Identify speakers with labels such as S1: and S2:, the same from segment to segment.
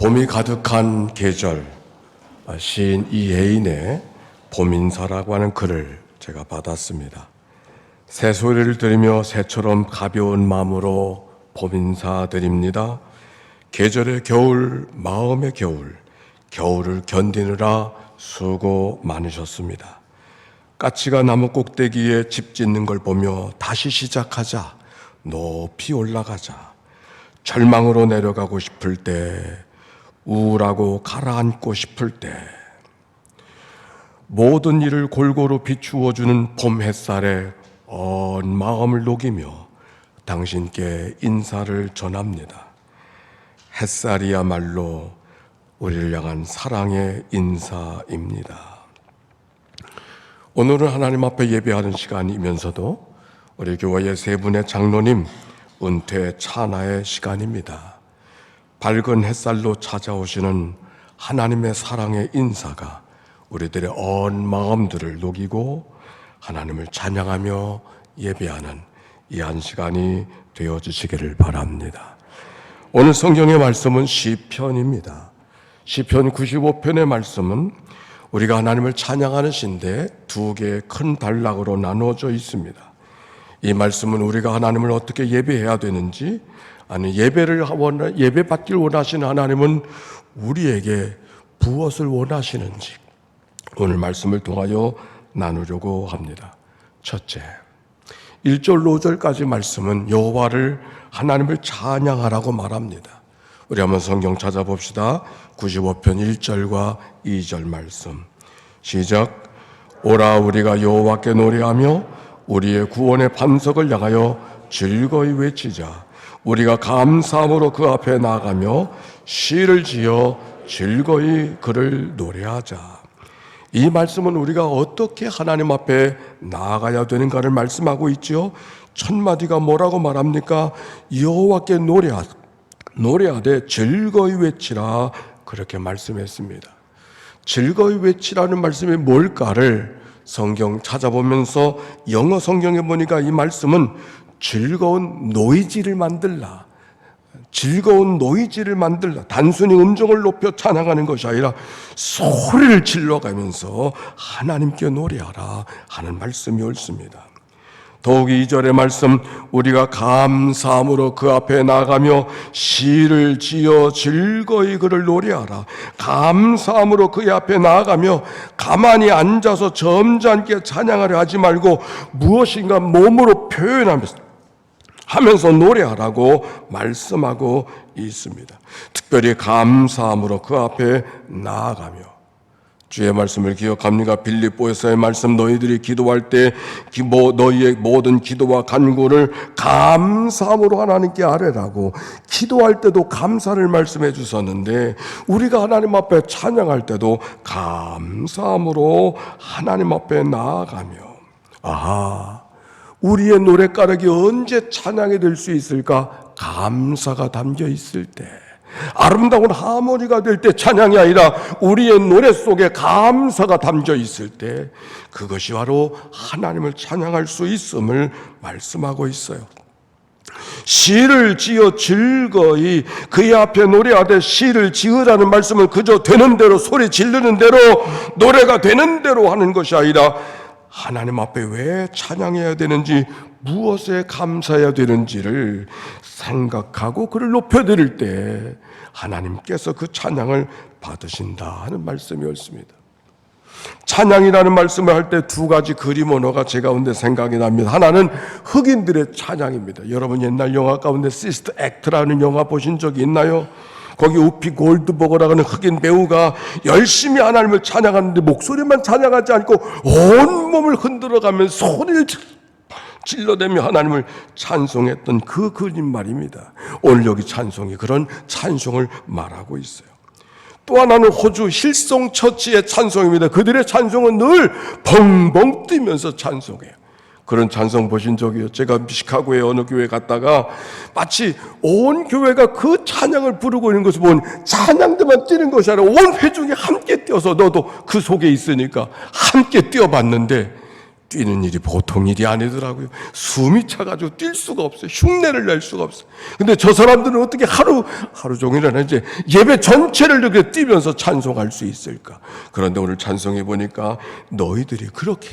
S1: 봄이 가득한 계절, 시인 이혜인의 봄인사라고 하는 글을 제가 받았습니다. 새소리를 들으며 새처럼 가벼운 마음으로 봄인사 드립니다. 계절의 겨울, 마음의 겨울, 겨울을 견디느라 수고 많으셨습니다. 까치가 나무 꼭대기에 집 짓는 걸 보며 다시 시작하자, 높이 올라가자, 절망으로 내려가고 싶을 때, 우울하고 가라앉고 싶을 때, 모든 일을 골고루 비추어주는 봄 햇살에 언 마음을 녹이며 당신께 인사를 전합니다. 햇살이야말로 우리를 향한 사랑의 인사입니다. 오늘은 하나님 앞에 예배하는 시간이면서도 우리 교회의 세 분의 장로님 은퇴 찬하의 시간입니다. 밝은 햇살로 찾아오시는 하나님의 사랑의 인사가 우리들의 언 마음들을 녹이고 하나님을 찬양하며 예배하는 이 한 시간이 되어주시기를 바랍니다. 오늘 성경의 말씀은 시편입니다. 시편 95편의 말씀은 우리가 하나님을 찬양하는 시인데 두 개의 큰 단락으로 나누어져 있습니다. 이 말씀은 우리가 하나님을 어떻게 예배해야 되는지, 아니 예배 받길 원하시는 하나님은 우리에게 무엇을 원하시는지 오늘 말씀을 통하여 나누려고 합니다. 첫째, 1절 5절까지 말씀은 여호와를 하나님을 찬양하라고 말합니다. 우리 한번 성경 찾아봅시다. 95편 1절과 2절 말씀 시작. 오라 우리가 여호와께 노래하며 우리의 구원의 반석을 향하여 즐거이 외치자. 우리가 감사함으로 그 앞에 나아가며 시를 지어 즐거이 그를 노래하자. 이 말씀은 우리가 어떻게 하나님 앞에 나아가야 되는가를 말씀하고 있죠. 첫 마디가 뭐라고 말합니까? 여호와께 노래하되 즐거이 외치라, 그렇게 말씀했습니다. 즐거이 외치라는 말씀이 뭘까를 성경 찾아보면서 영어 성경에 보니까 이 말씀은 즐거운 노이즈를 만들라, 단순히 음정을 높여 찬양하는 것이 아니라 소리를 질러가면서 하나님께 노래하라 하는 말씀이 옳습니다. 더욱이 2절의 말씀, 우리가 감사함으로 그 앞에 나가며 시를 지어 즐거이 그를 노래하라. 감사함으로 그의 앞에 나아가며 가만히 앉아서 점잖게 찬양하려 하지 말고 무엇인가 몸으로 표현하면서 노래하라고 말씀하고 있습니다. 특별히 감사함으로 그 앞에 나아가며, 주의 말씀을 기억합니까? 빌립보에서의 말씀, 너희들이 기도할 때 너희의 모든 기도와 간구를 감사함으로 하나님께 아뢰라고, 기도할 때도 감사를 말씀해 주셨는데 우리가 하나님 앞에 찬양할 때도 감사함으로 하나님 앞에 나아가며, 우리의 노랫가락이 언제 찬양이 될 수 있을까? 감사가 담겨 있을 때, 아름다운 하모니가 될 때 찬양이 아니라 우리의 노래 속에 감사가 담겨 있을 때, 그것이 바로 하나님을 찬양할 수 있음을 말씀하고 있어요. 시를 지어 즐거이 그의 앞에 노래하되, 시를 지으라는 말씀은 그저 되는 대로 소리 지르는 대로 노래가 되는 대로 하는 것이 아니라 하나님 앞에 왜 찬양해야 되는지, 무엇에 감사해야 되는지를 생각하고 그를 높여드릴 때 하나님께서 그 찬양을 받으신다 하는 말씀이 옳습니다. 찬양이라는 말씀을 할 때 두 가지 그림 언어가 제 가운데 생각이 납니다. 하나는 흑인들의 찬양입니다. 여러분 옛날 영화 가운데 시스터 액트라는 영화 보신 적이 있나요? 거기 우피 골드버거라는 흑인 배우가 열심히 하나님을 찬양하는데 목소리만 찬양하지 않고 온몸을 흔들어가면서 소리를 질러대며 하나님을 찬송했던 그 그림 말입니다. 오늘 여기 찬송이 그런 찬송을 말하고 있어요. 또 하나는 호주 힐송 처치의 찬송입니다. 그들의 찬송은 늘 벙벙 뛰면서 찬송해요. 그런 찬송 보신 적이요? 제가 시카고의 어느 교회 갔다가 마치 온 교회가 그 찬양을 부르고 있는 것을 보면 찬양들만 뛰는 것이 아니라 온 회중이 함께 뛰어서, 너도 그 속에 있으니까 함께 뛰어봤는데 뛰는 일이 보통 일이 아니더라고요. 숨이 차가지고 뛸 수가 없어요. 흉내를 낼 수가 없어요. 근데 저 사람들은 어떻게 하루 종일이나 이제 예배 전체를 이렇게 뛰면서 찬송할 수 있을까? 그런데 오늘 찬송해 보니까 너희들이 그렇게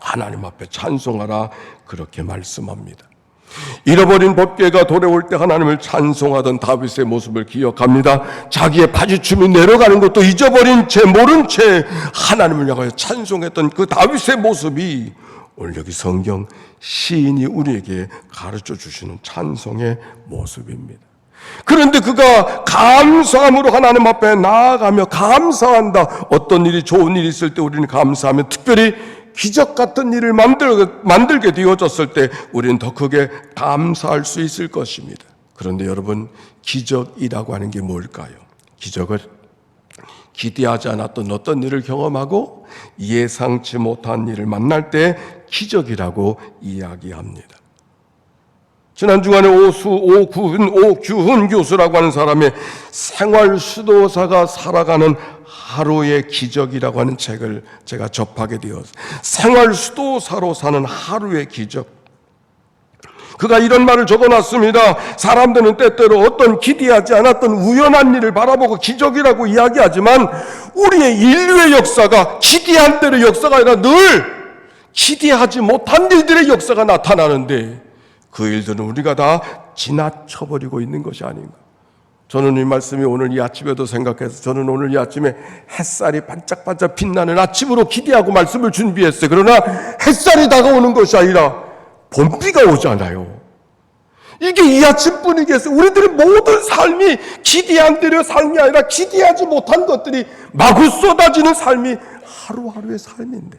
S1: 하나님 앞에 찬송하라 그렇게 말씀합니다. 잃어버린 법궤가 돌아올 때 하나님을 찬송하던 다윗의 모습을 기억합니다. 자기의 바지춤이 내려가는 것도 잊어버린 채 모른 채 하나님을 향하여 찬송했던 그 다윗의 모습이 오늘 여기 성경 시인이 우리에게 가르쳐 주시는 찬송의 모습입니다. 그런데 그가 감사함으로 하나님 앞에 나아가며 감사한다. 어떤 일이 좋은 일이 있을 때 우리는 감사하며 특별히 기적 같은 일을 만들게 되어졌을 때 우리는 더 크게 감사할 수 있을 것입니다. 그런데 여러분, 기적이라고 하는 게 뭘까요? 기적은 기대하지 않았던 어떤 일을 경험하고 예상치 못한 일을 만날 때 기적이라고 이야기합니다. 지난 주간에 오규훈 교수라고 하는 사람의 생활 수도사가 살아가는 하루의 기적이라고 하는 책을 제가 접하게 되었어요. 생활 수도사로 사는 하루의 기적. 그가 이런 말을 적어놨습니다. 사람들은 때때로 어떤 기대하지 않았던 우연한 일을 바라보고 기적이라고 이야기하지만 우리의 인류의 역사가 기대한 대로 역사가 아니라 늘 기대하지 못한 일들의 역사가 나타나는데 그 일들은 우리가 다 지나쳐버리고 있는 것이 아닌가. 저는 이 말씀이 오늘 이 아침에도 생각해서 저는 오늘 이 아침에 햇살이 반짝반짝 빛나는 아침으로 기대하고 말씀을 준비했어요. 그러나 햇살이 다가오는 것이 아니라 봄비가 오잖아요. 이게 이 아침 분위기에서 우리들의 모든 삶이 기대한 대로 삶이 아니라 기대하지 못한 것들이 마구 쏟아지는 삶이 하루하루의 삶인데,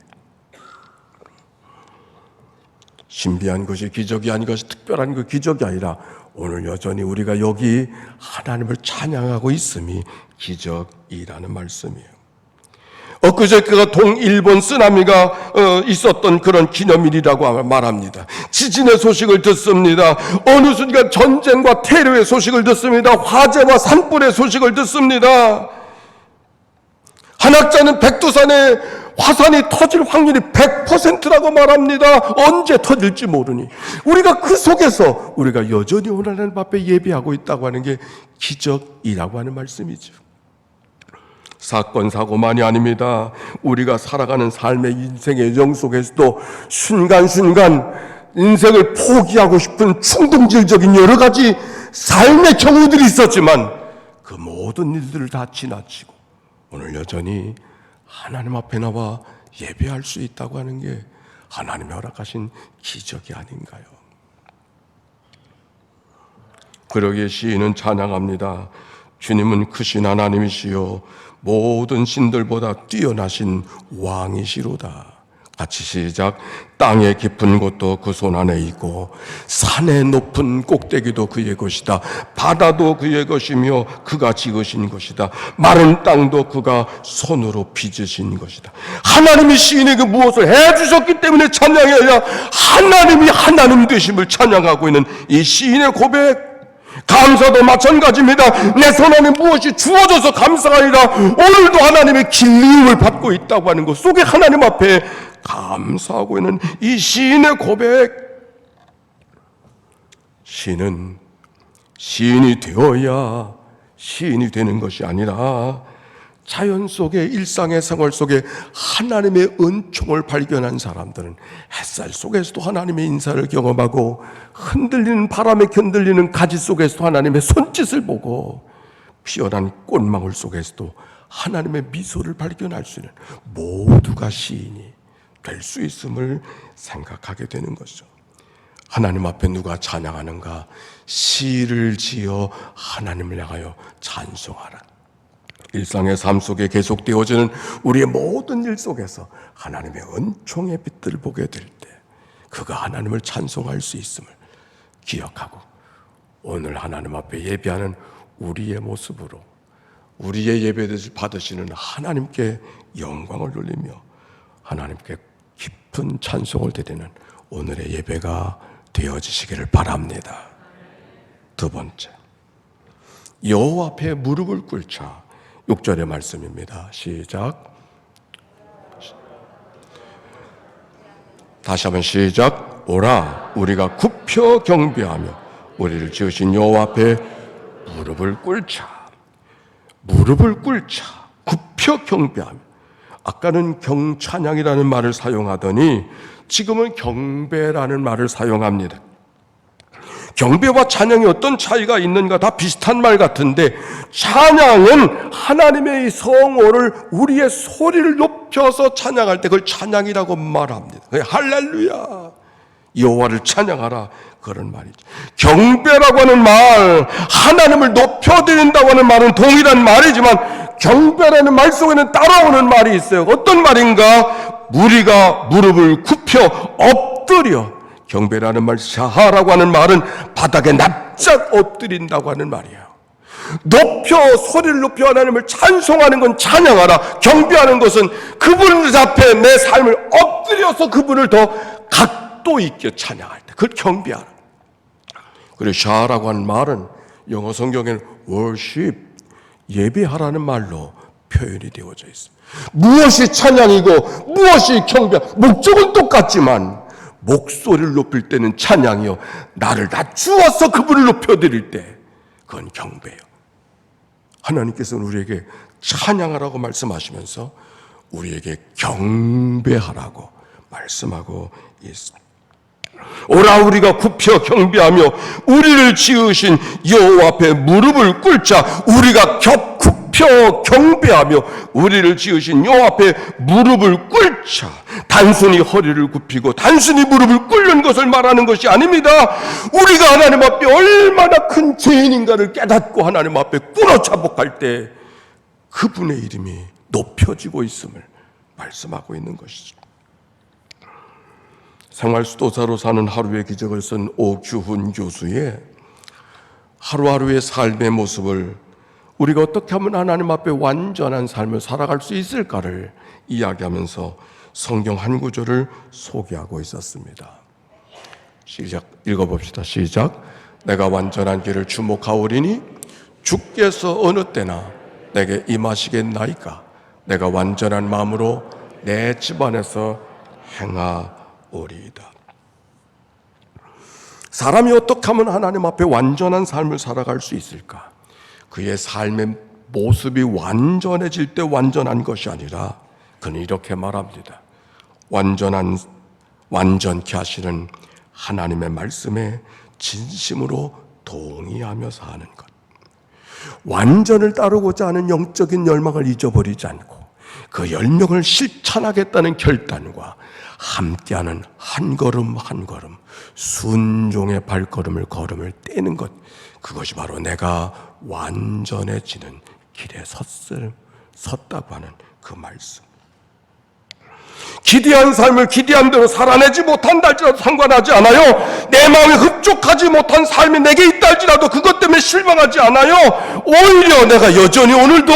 S1: 신비한 것이 기적이 아닌 것이 특별한 그 기적이 아니라 오늘 여전히 우리가 여기 하나님을 찬양하고 있음이 기적이라는 말씀이에요. 엊그저께가 동일본 쓰나미가 있었던 그런 기념일이라고 말합니다. 지진의 소식을 듣습니다. 어느 순간 전쟁과 테러의 소식을 듣습니다. 화재와 산불의 소식을 듣습니다. 한 학자는 백두산에 화산이 터질 확률이 100%라고 말합니다. 언제 터질지 모르니. 우리가 그 속에서 우리가 여전히 하나님 앞에 예배하고 있다고 하는 게 기적이라고 하는 말씀이죠. 사건, 사고만이 아닙니다. 우리가 살아가는 삶의 인생의 여정 속에서도 순간순간 인생을 포기하고 싶은 충동질적인 여러 가지 삶의 경우들이 있었지만 그 모든 일들을 다 지나치고 오늘 여전히 하나님 앞에 나와 예배할 수 있다고 하는 게 하나님이 허락하신 기적이 아닌가요? 그러기에 시인은 찬양합니다. 주님은 크신 하나님이시요 모든 신들보다 뛰어나신 왕이시로다. 같이 시작. 땅의 깊은 곳도 그 손 안에 있고 산의 높은 꼭대기도 그의 것이다. 바다도 그의 것이며 그가 지으신 것이다. 마른 땅도 그가 손으로 빚으신 것이다. 하나님이 시인에게 무엇을 해주셨기 때문에 찬양이 아니라 하나님이 하나님 되심을 찬양하고 있는 이 시인의 고백, 감사도 마찬가지입니다. 내 손 안에 무엇이 주어져서 감사가 아니라 오늘도 하나님의 길리움을 받고 있다고 하는 것 속에 하나님 앞에 감사하고 있는 이 시인의 고백. 시인은 시인이 되어야 시인이 되는 것이 아니라 자연 속에 일상의 생활 속에 하나님의 은총을 발견한 사람들은 햇살 속에서도 하나님의 인사를 경험하고 흔들리는 바람에 흔들리는 가지 속에서도 하나님의 손짓을 보고 피어난 꽃망울 속에서도 하나님의 미소를 발견할 수 있는 모두가 시인이 될 수 있음을 생각하게 되는 것이죠. 하나님 앞에 누가 찬양하는가? 시를 지어 하나님을 향하여 찬송하라. 일상의 삶 속에 계속되어지는 우리의 모든 일 속에서 하나님의 은총의 빛들을 보게 될 때 그가 하나님을 찬송할 수 있음을 기억하고 오늘 하나님 앞에 예배하는 우리의 모습으로 우리의 예배를 받으시는 하나님께 영광을 돌리며 하나님께 깊은 찬송을 드리는 오늘의 예배가 되어지시기를 바랍니다. 두 번째, 여호와 앞에 무릎을 꿇자. 6절의 말씀입니다. 시작. 다시 한번 시작. 오라 우리가 굽혀 경배하며 우리를 지으신 여호와 앞에 무릎을 꿇자. 무릎을 꿇자. 굽혀 경배하며. 아까는 경찬양이라는 말을 사용하더니 지금은 경배라는 말을 사용합니다. 경배와 찬양이 어떤 차이가 있는가? 다 비슷한 말 같은데, 찬양은 하나님의 성호를 우리의 소리를 높여서 찬양할 때 그걸 찬양이라고 말합니다. 할렐루야 여호와를 찬양하라 그런 말이죠. 경배라고 하는 말, 하나님을 높여드린다고 하는 말은 동일한 말이지만 경배라는 말 속에는 따라오는 말이 있어요. 어떤 말인가? 우리가 무릎을 굽혀 엎드려. 경배라는 말, 샤하라고 하는 말은 바닥에 납작 엎드린다고 하는 말이에요. 높여, 소리를 높여 하나님을 찬송하는 건 찬양하라. 경배하는 것은 그분 앞에 내 삶을 엎드려서 그분을 더 각도 있게 찬양할 때, 그걸 경배하라. 그리고 샤하라고 하는 말은 영어 성경에는 worship, 예배하라는 말로 표현이 되어져 있습니다. 무엇이 찬양이고 무엇이 경배, 목적은 똑같지만 목소리를 높일 때는 찬양이요, 나를 낮추어서 그분을 높여드릴 때 그건 경배예요. 하나님께서는 우리에게 찬양하라고 말씀하시면서 우리에게 경배하라고 말씀하고 있습니다. 오라 우리가 굽혀 경배하며 우리를 지으신 여호와 앞에 무릎을 꿇자. 우리가 굽혀 경배하며 우리를 지으신 여호와 앞에 무릎을 꿇자. 단순히 허리를 굽히고 단순히 무릎을 꿇는 것을 말하는 것이 아닙니다. 우리가 하나님 앞에 얼마나 큰 죄인인가를 깨닫고 하나님 앞에 꿇어 자복할 때 그분의 이름이 높여지고 있음을 말씀하고 있는 것이죠. 생활수도사로 사는 하루의 기적을 쓴 오규훈 교수의 하루하루의 삶의 모습을 우리가 어떻게 하면 하나님 앞에 완전한 삶을 살아갈 수 있을까를 이야기하면서 성경 한 구절을 소개하고 있었습니다. 시작, 읽어봅시다. 시작. 내가 완전한 길을 주목하오리니 주께서 어느 때나 내게 임하시겠나이까. 내가 완전한 마음으로 내 집안에서 행하오리이다. 사람이 어떻게 하면 하나님 앞에 완전한 삶을 살아갈 수 있을까? 그의 삶의 모습이 완전해질 때 완전한 것이 아니라 그는 이렇게 말합니다. 완전케 하시는 하나님의 말씀에 진심으로 동의하며 사는 것. 완전을 따르고자 하는 영적인 열망을 잊어버리지 않고 그 열명을 실천하겠다는 결단과 함께하는 한 걸음 한 걸음 순종의 발걸음을 걸음을 떼는 것, 그것이 바로 내가 완전해지는 길에 섰다고 하는 그 말씀. 기대한 삶을 기대한 대로 살아내지 못한다 할지라도 상관하지 않아요. 내 마음에 흡족하지 못한 삶이 내게 있다 할지라도 그것 때문에 실망하지 않아요. 오히려 내가 여전히 오늘도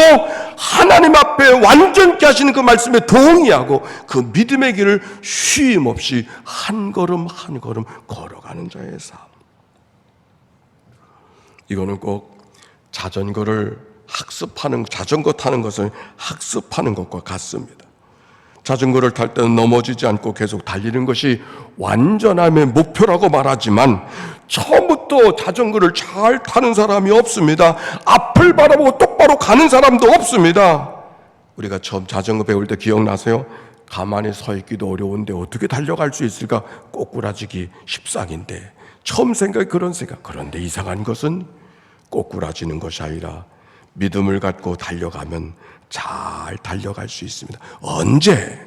S1: 하나님 앞에 완전케 하시는 그 말씀에 동의하고 그 믿음의 길을 쉼 없이 한 걸음 한 걸음 걸어가는 자의 삶. 이거는 꼭 자전거 타는 것을 학습하는 것과 같습니다. 자전거를 탈 때는 넘어지지 않고 계속 달리는 것이 완전함의 목표라고 말하지만 처음부터 자전거를 잘 타는 사람이 없습니다. 앞을 바라보고 똑바로 가는 사람도 없습니다. 우리가 처음 자전거 배울 때 기억나세요? 가만히 서 있기도 어려운데 어떻게 달려갈 수 있을까? 꼬꾸라지기 십상인데 처음 생각이 그런 생각. 그런데 이상한 것은 꼬꾸라지는 것이 아니라 믿음을 갖고 달려가면 잘 달려갈 수 있습니다. 언제?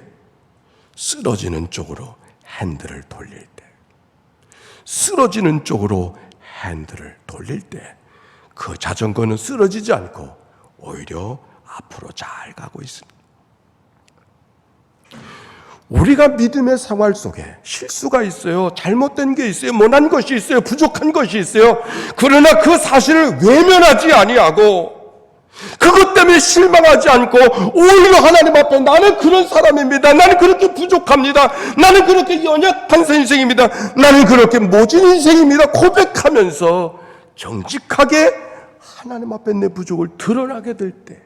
S1: 쓰러지는 쪽으로 핸들을 돌릴 때. 쓰러지는 쪽으로 핸들을 돌릴 때 그 자전거는 쓰러지지 않고 오히려 앞으로 잘 가고 있습니다. 우리가 믿음의 생활 속에 실수가 있어요. 잘못된 게 있어요. 못한 것이 있어요. 부족한 것이 있어요. 그러나 그 사실을 외면하지 아니하고 그것 때문에 실망하지 않고 오히려 하나님 앞에 나는 그런 사람입니다. 나는 그렇게 부족합니다. 나는 그렇게 연약한 인생입니다. 나는 그렇게 모진 인생입니다. 고백하면서 정직하게 하나님 앞에 내 부족을 드러나게 될 때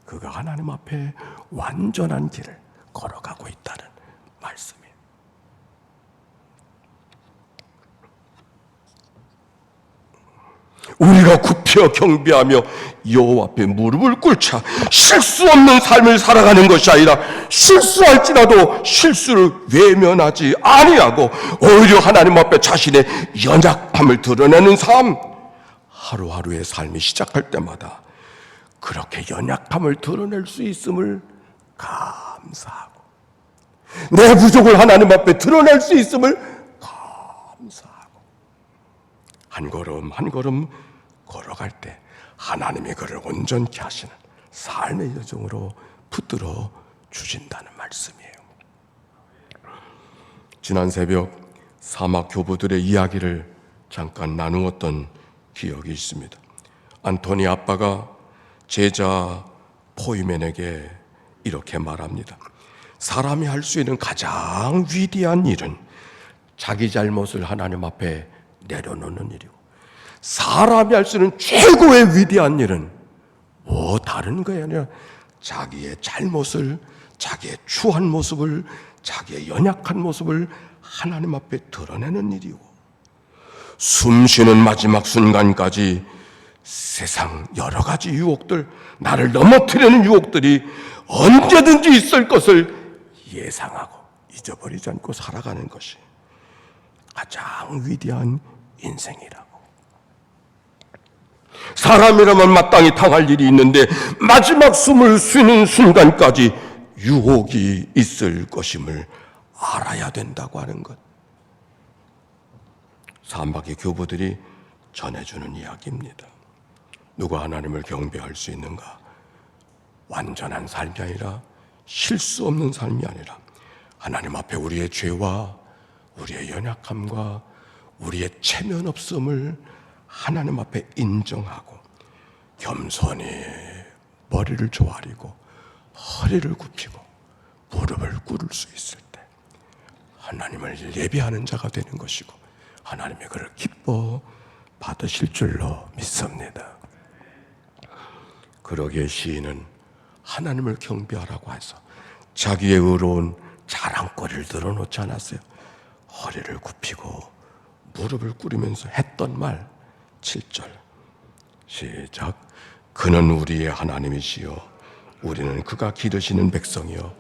S1: 그가 하나님 앞에 완전한 길을 걸어가고 있다는 말씀이에요. 우리가 굽혀 경배하며 여호와 앞에 무릎을 꿇자 실수 없는 삶을 살아가는 것이 아니라 실수할지라도 실수를 외면하지 아니하고 오히려 하나님 앞에 자신의 연약함을 드러내는 삶, 하루하루의 삶이 시작할 때마다 그렇게 연약함을 드러낼 수 있음을 감사하고 내 부족을 하나님 앞에 드러낼 수 있음을 감사하고 한 걸음 한 걸음 걸어갈 때 하나님이 그를 온전케 하시는 삶의 여정으로 붙들어 주신다는 말씀이에요. 지난 새벽 사막 교부들의 이야기를 잠깐 나누었던 기억이 있습니다. 안토니 아빠가 제자 포이맨에게 이렇게 말합니다. 사람이 할 수 있는 가장 위대한 일은 자기 잘못을 하나님 앞에 내려놓는 일이고 사람이 할 수 있는 최고의 위대한 일은 뭐 다른 게 아니라 자기의 잘못을, 자기의 추한 모습을, 자기의 연약한 모습을 하나님 앞에 드러내는 일이고 숨 쉬는 마지막 순간까지 세상 여러 가지 유혹들, 나를 넘어뜨리는 유혹들이 언제든지 있을 것을 예상하고 잊어버리지 않고 살아가는 것이 가장 위대한 인생이라고. 사람이라면 마땅히 당할 일이 있는데 마지막 숨을 쉬는 순간까지 유혹이 있을 것임을 알아야 된다고 하는 것. 사막의 교부들이 전해주는 이야기입니다. 누가 하나님을 경배할 수 있는가? 완전한 삶이 아니라 실수 없는 삶이 아니라 하나님 앞에 우리의 죄와 우리의 연약함과 우리의 체면 없음을 하나님 앞에 인정하고 겸손히 머리를 조아리고 허리를 굽히고 무릎을 꿇을 수 있을 때 하나님을 예배하는 자가 되는 것이고 하나님이 그를 기뻐 받으실 줄로 믿습니다. 그러기에 시인은 하나님을 경배하라고 해서 자기의 의로운 자랑거리를 늘어놓지 않았어요. 허리를 굽히고 무릎을 꿇으면서 했던 말 7절 시작. 그는 우리의 하나님이시요 우리는 그가 기르시는 백성이요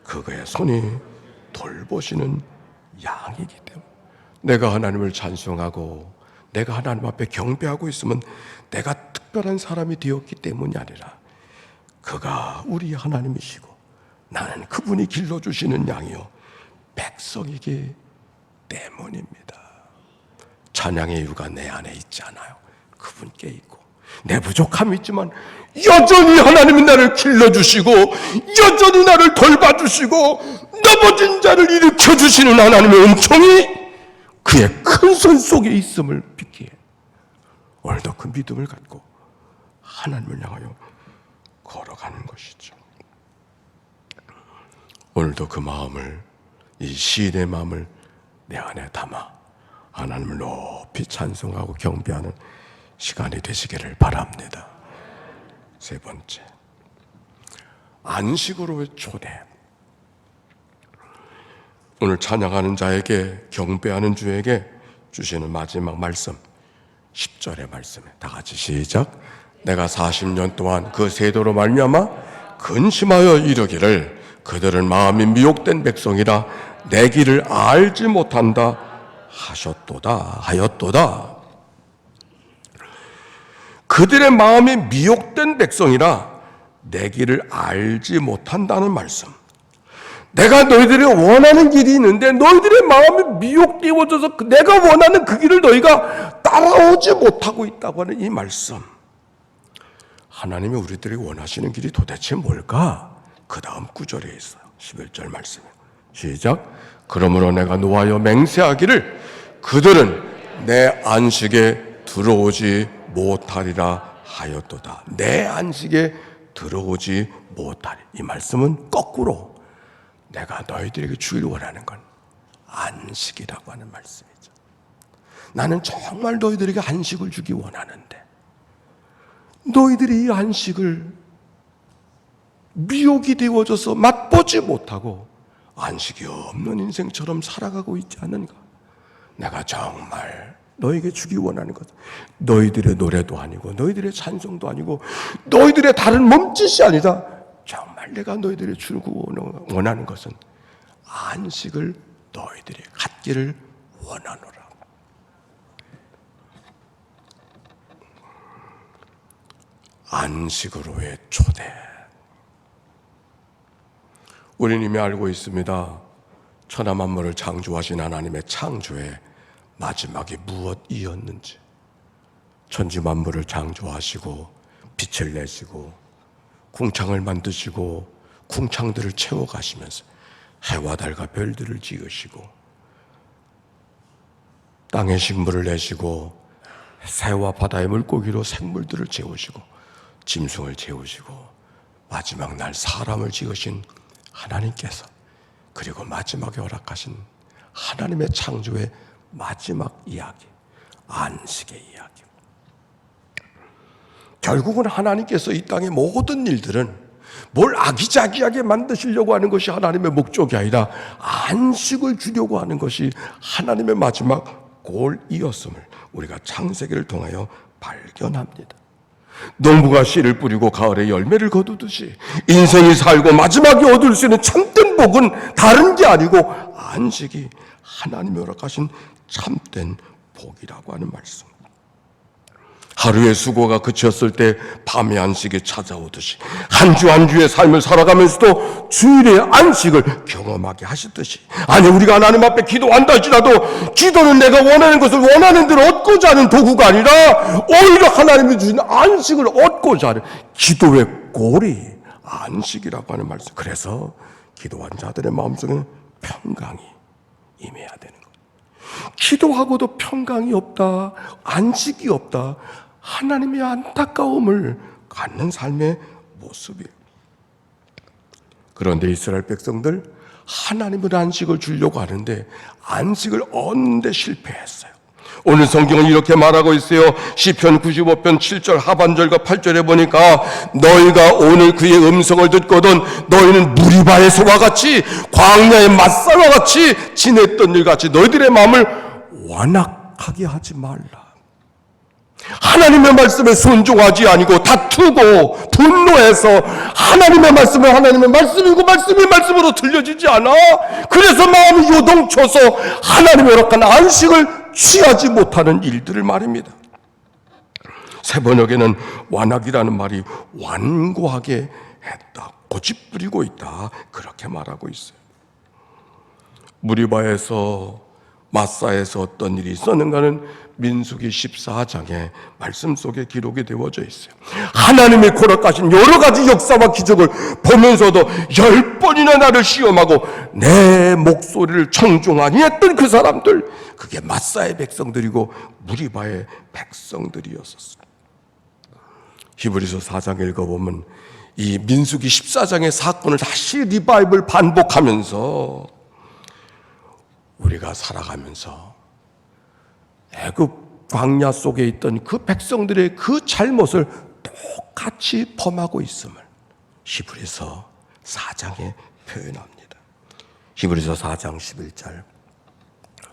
S1: 그의 손이 돌보시는 양이기 때문에 내가 하나님을 찬송하고 내가 하나님 앞에 경배하고 있으면 내가 특별한 사람이 되었기 때문이 아니라 그가 우리 하나님이시고 나는 그분이 길러주시는 양이요 백성이기 때문입니다. 찬양의 이유가 내 안에 있지 않아요. 그분께 있고 내 부족함이 있지만 여전히 하나님이 나를 길러주시고 여전히 나를 돌봐주시고 넘어진 자를 일으켜주시는 하나님의 은총이 그의 큰 손 속에 있음을 믿기에 오늘도 그 믿음을 갖고 하나님을 향하여 걸어가는 것이죠. 오늘도 그 마음을, 이 시인의 마음을 내 안에 담아 하나님을 높이 찬송하고 경배하는 시간이 되시기를 바랍니다. 세 번째, 안식으로의 초대. 오늘 찬양하는 자에게, 경배하는 주에게 주시는 마지막 말씀 10절의 말씀에 다 같이 시작. 내가 40년 동안 그 세도로 말미암아 근심하여 이르기를 그들은 마음이 미혹된 백성이라 내 길을 알지 못한다 하였도다. 그들의 마음이 미혹된 백성이라 내 길을 알지 못한다는 말씀. 내가 너희들이 원하는 길이 있는데 너희들의 마음이 미혹되어져서 내가 원하는 그 길을 너희가 따라오지 못하고 있다고 하는 이 말씀. 하나님이 우리들이 원하시는 길이 도대체 뭘까? 그 다음 구절에 있어요. 11절 말씀에 시작. 그러므로 내가 노하여 맹세하기를 그들은 내 안식에 들어오지 못하리라 하였도다. 내 안식에 들어오지 못하리. 이 말씀은 거꾸로 내가 너희들에게 주기를 원하는 건 안식이라고 하는 말씀이죠. 나는 정말 너희들에게 안식을 주기 원하는데 너희들이 이 안식을 미혹이 되어져서 맛보지 못하고 안식이 없는 인생처럼 살아가고 있지 않는가? 내가 정말 너에게 주기 원하는 것, 너희들의 노래도 아니고 너희들의 찬송도 아니고 너희들의 다른 몸짓이 아니다. 정말 내가 너희들의 주고 원하는 것은 안식을 너희들이 갖기를 원하노라. 안식으로의 초대. 우리는 이미 알고 있습니다. 천하 만물을 창조하신 하나님의 창조의 마지막이 무엇이었는지. 천지 만물을 창조하시고 빛을 내시고 궁창을 만드시고 궁창들을 채워가시면서 해와 달과 별들을 지으시고 땅의 식물을 내시고 새와 바다의 물고기로 생물들을 채우시고 짐승을 채우시고 마지막 날 사람을 지으신 하나님께서, 그리고 마지막에 허락하신 하나님의 창조의 마지막 이야기, 안식의 이야기. 결국은 하나님께서 이 땅의 모든 일들은 뭘 아기자기하게 만드시려고 하는 것이 하나님의 목적이 아니라 안식을 주려고 하는 것이 하나님의 마지막 골이었음을 우리가 창세기를 통하여 발견합니다. 농부가 씨를 뿌리고 가을에 열매를 거두듯이 인생이 살고 마지막에 얻을 수 있는 참된 복은 다른 게 아니고 안식이 하나님이 허락하신 참된 복이라고 하는 말씀. 하루의 수고가 그쳤을 때 밤의 안식이 찾아오듯이 한 주 한 주의 삶을 살아가면서도 주일의 안식을 경험하게 하시듯이, 아니 우리가 하나님 앞에 기도한다 할지라도 기도는 내가 원하는 것을 원하는 대로 얻고자 하는 도구가 아니라 오히려 하나님이 주신 안식을 얻고자 하는 기도의 골이 안식이라고 하는 말씀. 그래서 기도한 자들의 마음속에는 평강이 임해야 되는 거예요. 기도하고도 평강이 없다, 안식이 없다, 하나님의 안타까움을 갖는 삶의 모습이에요. 그런데 이스라엘 백성들 하나님은 안식을 주려고 하는데 안식을 얻는데 실패했어요. 오늘 성경은 이렇게 말하고 있어요. 시편 95편 7절 하반절과 8절에 보니까 너희가 오늘 그의 음성을 듣거든 너희는 무리바의 소와 같이 광야의 맞사와 같이 지냈던 일 같이 너희들의 마음을 완악하게 하지 말라. 하나님의 말씀에 순종하지 아니고 다투고 분노해서 하나님의 말씀은 하나님의 말씀이고 말씀이 말씀으로 들려지지 않아. 그래서 마음이 요동쳐서 하나님의 허락한 안식을 취하지 못하는 일들을 말입니다. 새 번역에는 완악이라는 말이 완고하게 했다, 고집 부리고 있다, 그렇게 말하고 있어요. 무리바에서 마사에서 어떤 일이 있었는가는 민수기 14장의 말씀 속에 기록이 되어져 있어요. 하나님이 허락하신 여러 가지 역사와 기적을 보면서도 10번이나 나를 시험하고 내 목소리를 청중하니 했던 그 사람들, 그게 마사의 백성들이고 무리바의 백성들이었었어요. 히브리서 4장 읽어보면 이 민수기 14장의 사건을 다시 리바이벌 반복하면서 우리가 살아가면서 애굽 광야 속에 있던 그 백성들의 그 잘못을 똑같이 범하고 있음을 히브리서 4장에 표현합니다. 히브리서 4장 11절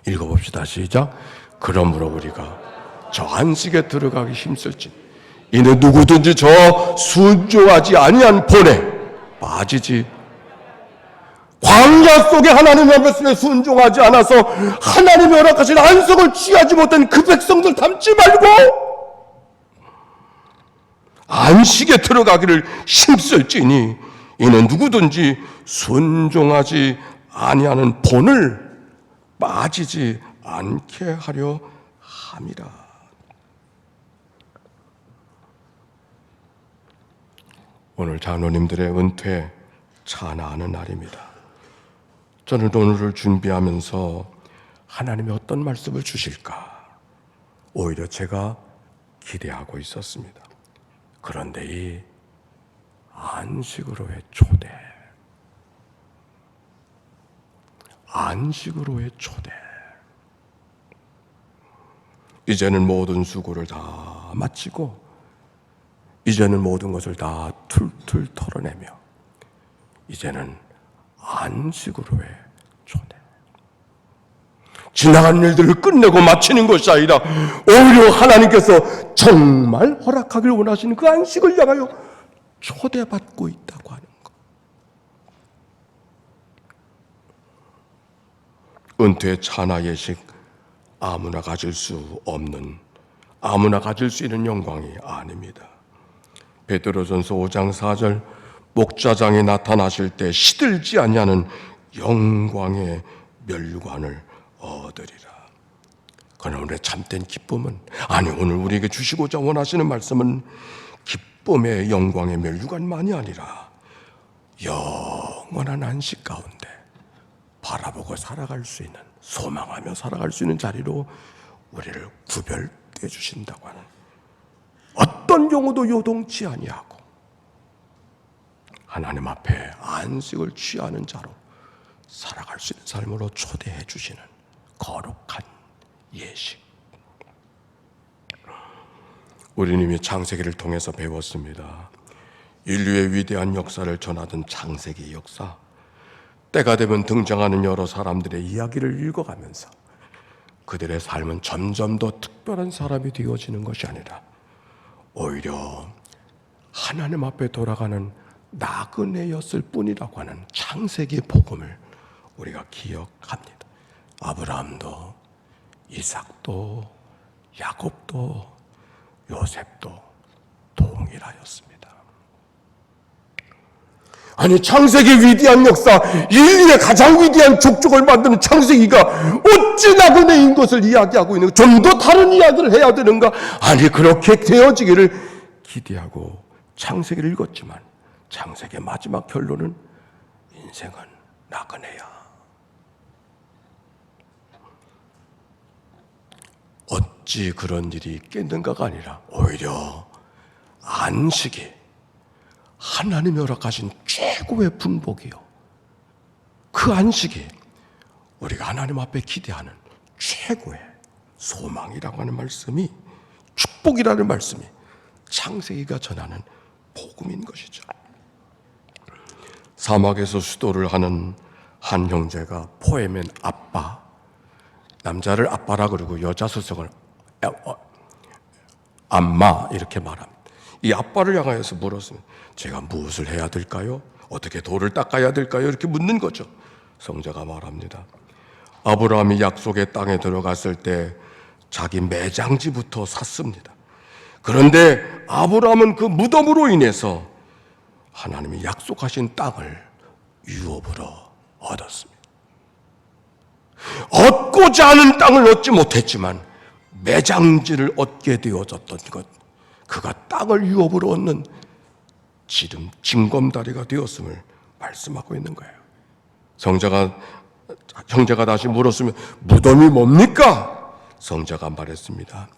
S1: 읽어봅시다. 시작. 그러므로 우리가 저 안식에 들어가기 힘쓸지 이는 누구든지 저 순종하지 아니한 본에 빠지지. 광야 속에 하나님의 말씀에 순종하지 않아서 하나님이 허락하신 안식을 취하지 못한 그 백성들 닮지 말고 안식에 들어가기를 힘쓸지니 이는 누구든지 순종하지 아니하는 본을 빠지지 않게 하려 함이라. 오늘 장로님들의 은퇴 찬양하는 날입니다. 저는 오늘을 준비하면서 하나님이 어떤 말씀을 주실까 오히려 제가 기대하고 있었습니다. 그런데 이 안식으로의 초대, 안식으로의 초대, 이제는 모든 수고를 다 마치고 이제는 모든 것을 다 툴툴 털어내며 이제는 안식으로의 초대. 지나간 일들을 끝내고 마치는 것이 아니라 오히려 하나님께서 정말 허락하길 원하시는 그 안식을 향하여 초대받고 있다고 하는 것. 은퇴 차나 예식, 아무나 가질 수 없는, 아무나 가질 수 있는 영광이 아닙니다. 베드로전서 5장 4절, 목자장이 나타나실 때 시들지 아니하는 영광의 멸관을 얻으리라. 그러나 오늘의 참된 기쁨은, 아니 오늘 우리에게 주시고자 원하시는 말씀은 기쁨의 영광의 멸관만이 아니라 영원한 안식 가운데 바라보고 살아갈 수 있는, 소망하며 살아갈 수 있는 자리로 우리를 구별해 주신다고 하는, 어떤 용어도 요동치 아니하고 하나님 앞에 안식을 취하는 자로 살아갈 수 있는 삶으로 초대해 주시는 거룩한 예식. 우리는 이미 창세기를 통해서 배웠습니다. 인류의 위대한 역사를 전하던 창세기 역사, 때가 되면 등장하는 여러 사람들의 이야기를 읽어가면서 그들의 삶은 점점 더 특별한 사람이 되어지는 것이 아니라 오히려 하나님 앞에 돌아가는 나그네였을 뿐이라고 하는 창세기 복음을 우리가 기억합니다. 아브라함도, 이삭도, 야곱도, 요셉도 동일하였습니다. 아니 창세기 위대한 역사, 인류의 가장 위대한 족적을 만드는 창세기가 어찌 나그네인 것을 이야기하고 있는가? 좀 더 다른 이야기를 해야 되는가? 아니 그렇게 되어지기를 기대하고 창세기를 읽었지만 창세기의 마지막 결론은 인생은 나그네야. 어찌 그런 일이 있겠는가가 아니라 오히려 안식이 하나님이 허락하신 최고의 분복이요, 그 안식이 우리가 하나님 앞에 기대하는 최고의 소망이라고 하는 말씀이, 축복이라는 말씀이 창세기가 전하는 복음인 것이죠. 사막에서 수도를 하는 한 형제가 포에멘 아빠, 남자를 아빠라 그러고 여자 수석을 암마 이렇게 말합니다. 이 아빠를 향하여서 물었습니다. 제가 무엇을 해야 될까요? 어떻게 돌을 닦아야 될까요? 이렇게 묻는 거죠. 성자가 말합니다. 아브라함이 약속의 땅에 들어갔을 때 자기 매장지부터 샀습니다. 그런데 아브라함은 그 무덤으로 인해서 하나님이 약속하신 땅을 유업으로 얻었습니다. 얻고자 하는 땅을 얻지 못했지만 매장지를 얻게 되어졌던 것, 그가 땅을 유업으로 얻는 징검다리가 되었음을 말씀하고 있는 거예요. 형제가 다시 물었으면 무덤이 뭡니까? 성자가 말했습니다.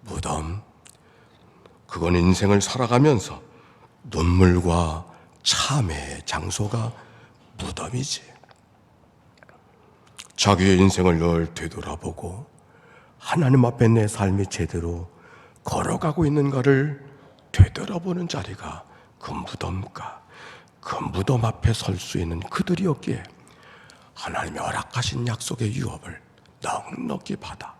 S1: 무덤, 그건 인생을 살아가면서 눈물과 참회의 장소가 무덤이지. 자기의 인생을 늘 되돌아보고 하나님 앞에 내 삶이 제대로 걸어가고 있는가를 되돌아보는 자리가 그 무덤가, 그 무덤 앞에 설 수 있는 그들이었기에 하나님이 허락하신 약속의 유업을 넉넉히 받아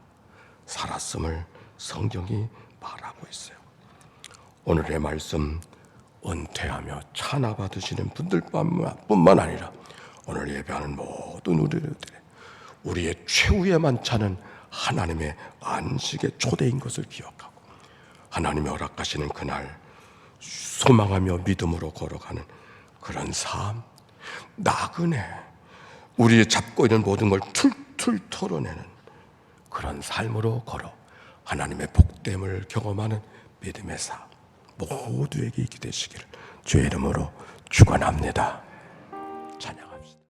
S1: 살았음을 성경이 말하고 있어요. 오늘의 말씀, 은퇴하며 차나 받으시는 분들뿐만 아니라 오늘 예배하는 모든 우리의 최후의 만찬은 하나님의 안식의 초대인 것을 기억하고 하나님이 허락하시는 그날 소망하며 믿음으로 걸어가는 그런 삶, 나그네, 우리의 잡고 있는 모든 걸 툴툴 털어내는 그런 삶으로 걸어 하나님의 복됨을 경험하는 믿음의 삶 모두에게 있게 되시기를 주의 이름으로 축원합니다. 찬양.